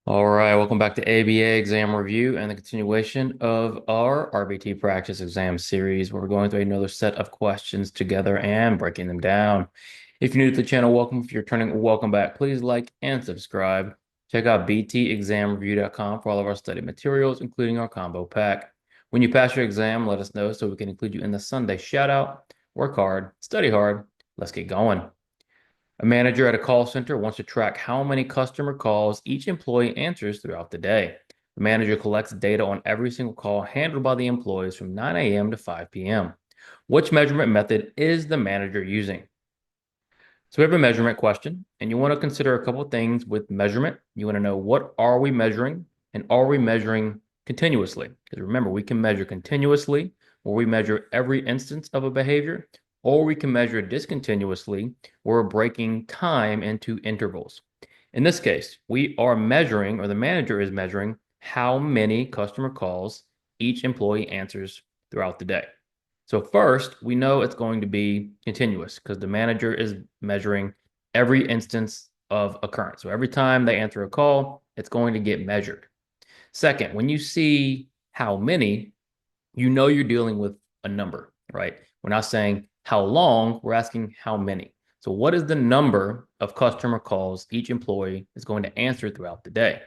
All right, welcome back to ABA exam review and the continuation of our RBT practice exam series, where we're going through another set of questions together and breaking them down. If you're new to the channel, welcome. If you're turning, welcome back. Please like and subscribe. Check out btexamreview.com for all of our study materials, including our combo pack. When you pass your exam, let us know so we can include you in the Sunday shout out. Work hard, study hard. Let's get going. A manager at a call center wants to track how many customer calls each employee answers throughout the day. The manager collects data on every single call handled by the employees from 9 a.m. to 5 p.m. Which measurement method is the manager using? So we have a measurement question, and you want to consider a couple of things with measurement. You want to know, what are we measuring, and are we measuring continuously? Because remember, we can measure continuously, where we measure every instance of a behavior, or we can measure discontinuously, where we're breaking time into intervals. In this case, we are measuring, or the manager is measuring, how many customer calls each employee answers throughout the day. So first, we know it's going to be continuous because the manager is measuring every instance of occurrence. So every time they answer a call, it's going to get measured. Second, when you see how many, you know you're dealing with a number, right? We're not saying how long, we're asking how many. So what is the number of customer calls each employee is going to answer throughout the day?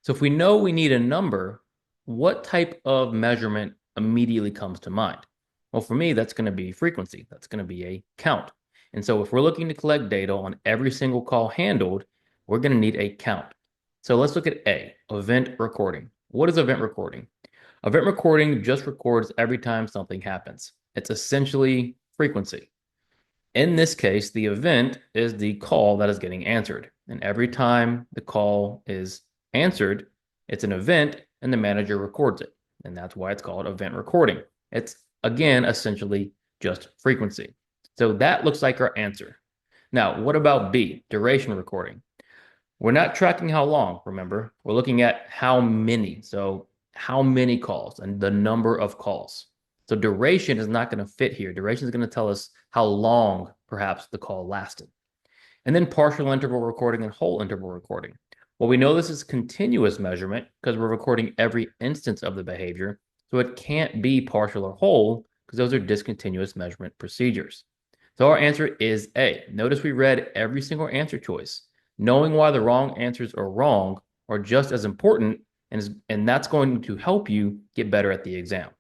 So if we know we need a number, what type of measurement immediately comes to mind? Well, for me, that's going to be frequency. That's going to be a count. And so if we're looking to collect data on every single call handled, we're going to need a count. So let's look at A, event recording. What is event recording? Event recording just records every time something happens. It's essentially frequency. In this case, the event is the call that is getting answered. And every time the call is answered, it's an event and the manager records it. And that's why it's called event recording. It's, again, essentially just frequency. So that looks like our answer. Now, what about B, duration recording? We're not tracking how long, remember. We're looking at how many. So how many calls and the number of calls. So duration is not going to fit here. Duration is going to tell us how long perhaps the call lasted. And then partial interval recording and whole interval recording. Well, we know this is continuous measurement because we're recording every instance of the behavior. So it can't be partial or whole because those are discontinuous measurement procedures. So our answer is A. Notice we read every single answer choice. Knowing why the wrong answers are wrong are just as important, and that's going to help you get better at the exam.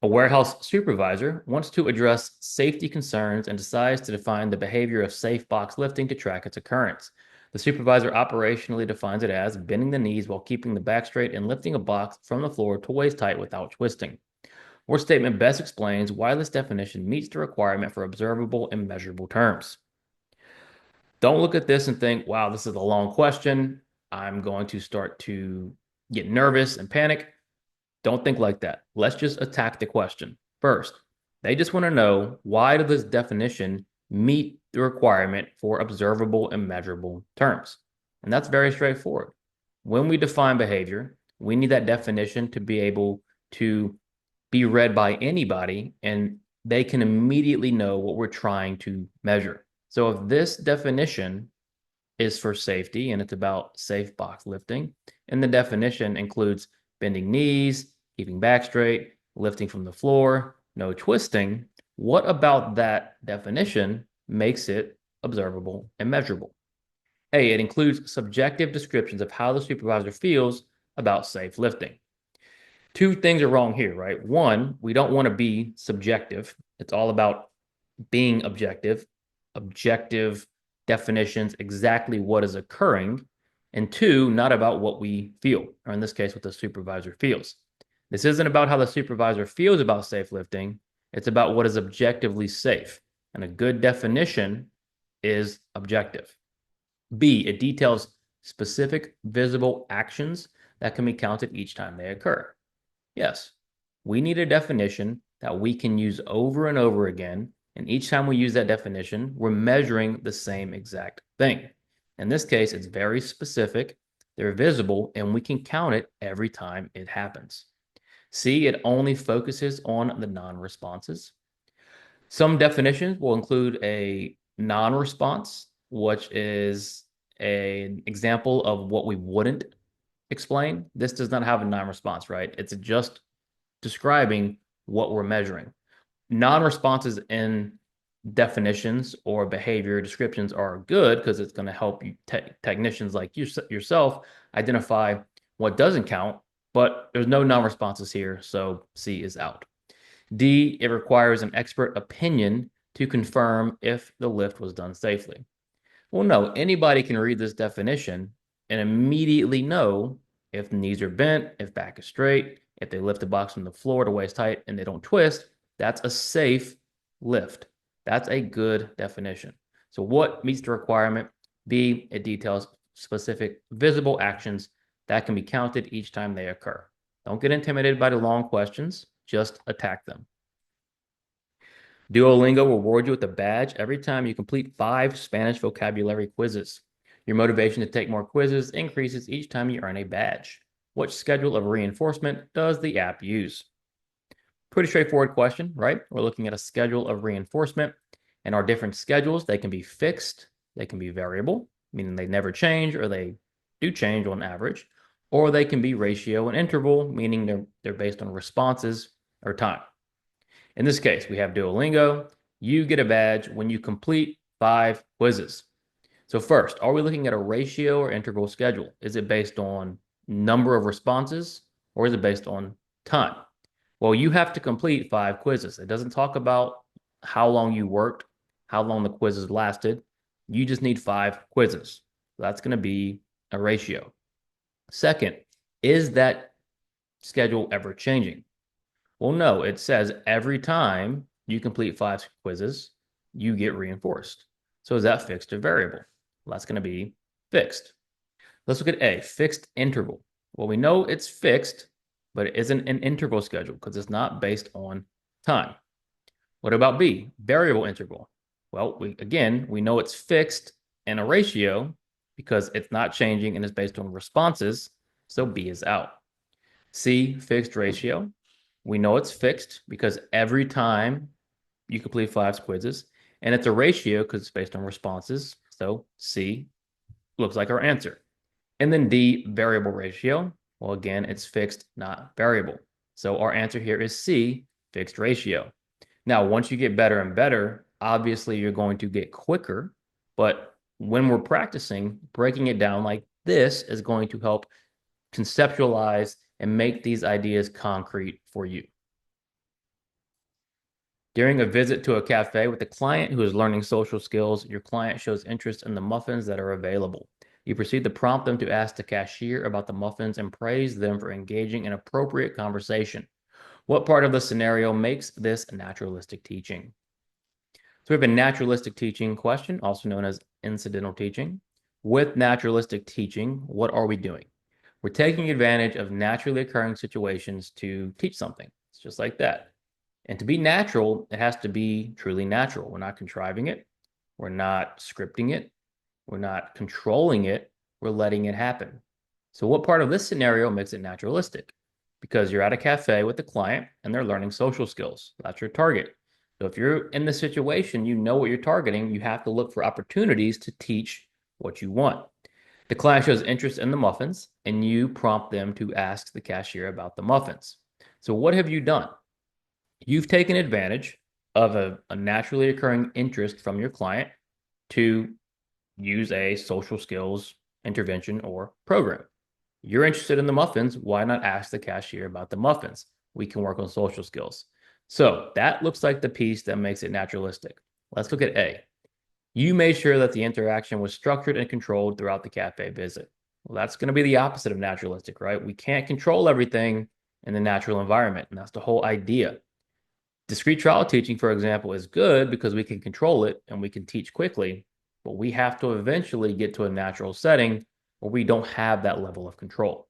A warehouse supervisor wants to address safety concerns and decides to define the behavior of safe box lifting to track its occurrence. The supervisor operationally defines it as bending the knees while keeping the back straight and lifting a box from the floor to waist height without twisting. Our statement best explains why this definition meets the requirement for observable and measurable terms. Don't look at this and think, wow, this is a long question. I'm going to start to get nervous and panic. Don't think like that. Let's just attack the question. First, they just want to know, why does this definition meet the requirement for observable and measurable terms? And that's very straightforward. When we define behavior, we need that definition to be able to be read by anybody, and they can immediately know what we're trying to measure. So if this definition is for safety and it's about safe box lifting, and the definition includes bending knees, keeping back straight, lifting from the floor, no twisting, what about that definition makes it observable and measurable? A, it includes subjective descriptions of how the supervisor feels about safe lifting. Two things are wrong here, right? One, we don't want to be subjective. It's all about being objective, objective definitions, exactly what is occurring. And two, not about what we feel, or in this case, what the supervisor feels. This isn't about how the supervisor feels about safe lifting. It's about what is objectively safe. And a good definition is objective. B, it details specific visible actions that can be counted each time they occur. Yes, we need a definition that we can use over and over again. And each time we use that definition, we're measuring the same exact thing. In this case, it's very specific, they're visible, and we can count it every time it happens. C, it only focuses on the non-responses. Some definitions will include a non-response, which is an example of what we wouldn't explain. This does not have a non-response, right? It's just describing what we're measuring. Non-responses in definitions or behavior descriptions are good because it's going to help you technicians like yourself identify what doesn't count, but there's no non-responses here, so C is out. D, it requires an expert opinion to confirm if the lift was done safely. Well, no, anybody can read this definition and immediately know if the knees are bent, if back is straight, if they lift the box from the floor to waist height and they don't twist. That's a safe lift. That's a good definition. So, what meets the requirement? B, it details specific visible actions that can be counted each time they occur. Don't get intimidated by the long questions, just attack them. Duolingo will reward you with a badge every time you complete 5 Spanish vocabulary quizzes. Your motivation to take more quizzes increases each time you earn a badge. What schedule of reinforcement does the app use? Pretty straightforward question, right? We're looking at a schedule of reinforcement, and our different schedules, they can be fixed, they can be variable, meaning they never change or they do change on average, or they can be ratio and interval, meaning they're based on responses or time. In this case, we have Duolingo. You get a badge when you complete 5 quizzes. So first, are we looking at a ratio or interval schedule? Is it based on number of responses or is it based on time? Well, you have to complete 5 quizzes. It doesn't talk about how long you worked, how long the quizzes lasted. You just need 5 quizzes. That's going to be a ratio. Second, is that schedule ever changing? Well, no, it says every time you complete 5 quizzes, you get reinforced. So is that fixed or variable? Well, that's going to be fixed. Let's look at A, fixed interval. Well, we know it's fixed, but it isn't an interval schedule because it's not based on time. What about B, variable interval? Well, we know it's fixed and a ratio because it's not changing and it's based on responses, so B is out. C, fixed ratio. We know it's fixed because every time you complete 5 quizzes, and it's a ratio because it's based on responses. So C looks like our answer. And then D, variable ratio. Well, again, it's fixed, not variable. So our answer here is C, fixed ratio. Now, once you get better and better, obviously you're going to get quicker. But when we're practicing, breaking it down like this is going to help conceptualize and make these ideas concrete for you. During a visit to a cafe with a client who is learning social skills, your client shows interest in the muffins that are available. You proceed to prompt them to ask the cashier about the muffins and praise them for engaging in appropriate conversation. What part of the scenario makes this naturalistic teaching? So we have a naturalistic teaching question, also known as incidental teaching. With naturalistic teaching, what are we doing? We're taking advantage of naturally occurring situations to teach something. It's just like that. And to be natural, it has to be truly natural. We're not contriving it. We're not scripting it. We're not controlling it. We're letting it happen. So what part of this scenario makes it naturalistic? Because you're at a cafe with a client and they're learning social skills. That's your target. So if you're in the situation, you know what you're targeting. You have to look for opportunities to teach what you want. The client shows interest in the muffins and you prompt them to ask the cashier about the muffins. So what have you done? You've taken advantage of a naturally occurring interest from your client to use a social skills intervention or program. You're interested in the muffins. Why not ask the cashier about the muffins? We can work on social skills. So that looks like the piece that makes it naturalistic. Let's look at A. You made sure that the interaction was structured and controlled throughout the cafe visit. Well, that's going to be the opposite of naturalistic, right? We can't control everything in the natural environment, and that's the whole idea. Discrete trial teaching, for example, is good because we can control it and we can teach quickly, but we have to eventually get to a natural setting where we don't have that level of control.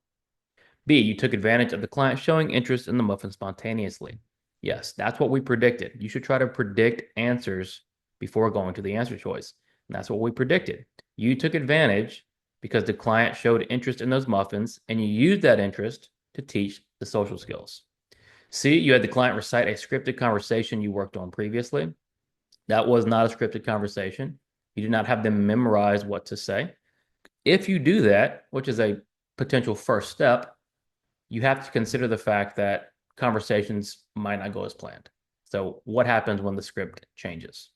B, you took advantage of the client showing interest in the muffin spontaneously. Yes, that's what we predicted. You should try to predict answers before going to the answer choice. And that's what we predicted. You took advantage because the client showed interest in those muffins and you used that interest to teach the social skills. C, you had the client recite a scripted conversation you worked on previously. That was not a scripted conversation. You did not have them memorize what to say. If you do that, which is a potential first step, you have to consider the fact that conversations might not go as planned. So, what happens when the script changes?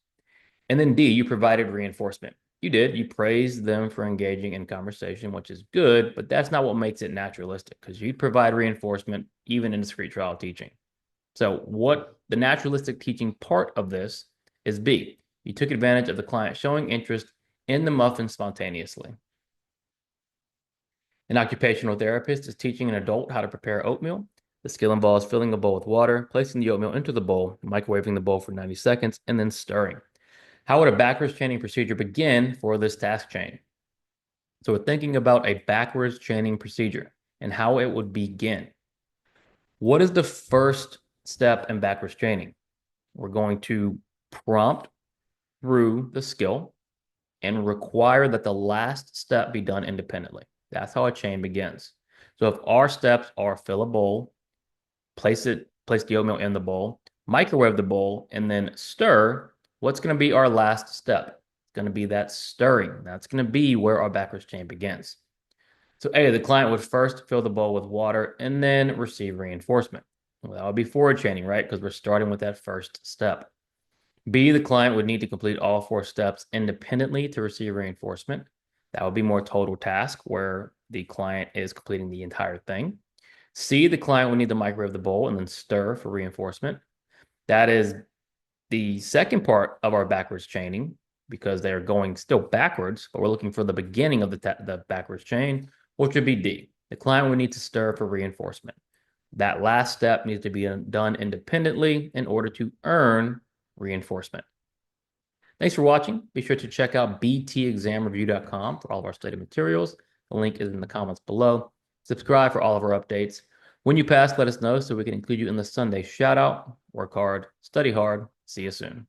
And then D, you provided reinforcement. You did. You praised them for engaging in conversation, which is good, but that's not what makes it naturalistic because you provide reinforcement even in discrete trial teaching. So, what the naturalistic teaching part of this is B. You took advantage of the client showing interest in the muffin spontaneously. An occupational therapist is teaching an adult how to prepare oatmeal. The skill involves filling a bowl with water, placing the oatmeal into the bowl, microwaving the bowl for 90 seconds, and then stirring. How would a backwards chaining procedure begin for this task chain? So we're thinking about a backwards chaining procedure and how it would begin. What is the first step in backwards chaining? We're going to prompt through the skill and require that the last step be done independently. That's how a chain begins. So if our steps are fill a bowl, place the oatmeal in the bowl, microwave the bowl, and then stir, what's going to be our last step? It's going to be that stirring. That's going to be where our backwards chain begins. So A, the client would first fill the bowl with water and then receive reinforcement. Well, that would be forward chaining, right? Because we're starting with that first step. B, the client would need to complete all 4 steps independently to receive reinforcement. That would be more total task where the client is completing the entire thing. C, the client would need to microwave the bowl and then stir for reinforcement. That is the second part of our backwards chaining because they're going still backwards, but we're looking for the beginning of the backwards chain, which would be D. The client would need to stir for reinforcement. That last step needs to be done independently in order to earn reinforcement. Thanks for watching. Be sure to check out btexamreview.com for all of our study materials. The link is in the comments below. Subscribe for all of our updates. When you pass, let us know so we can include you in the Sunday shout out. Work hard, study hard. See you soon.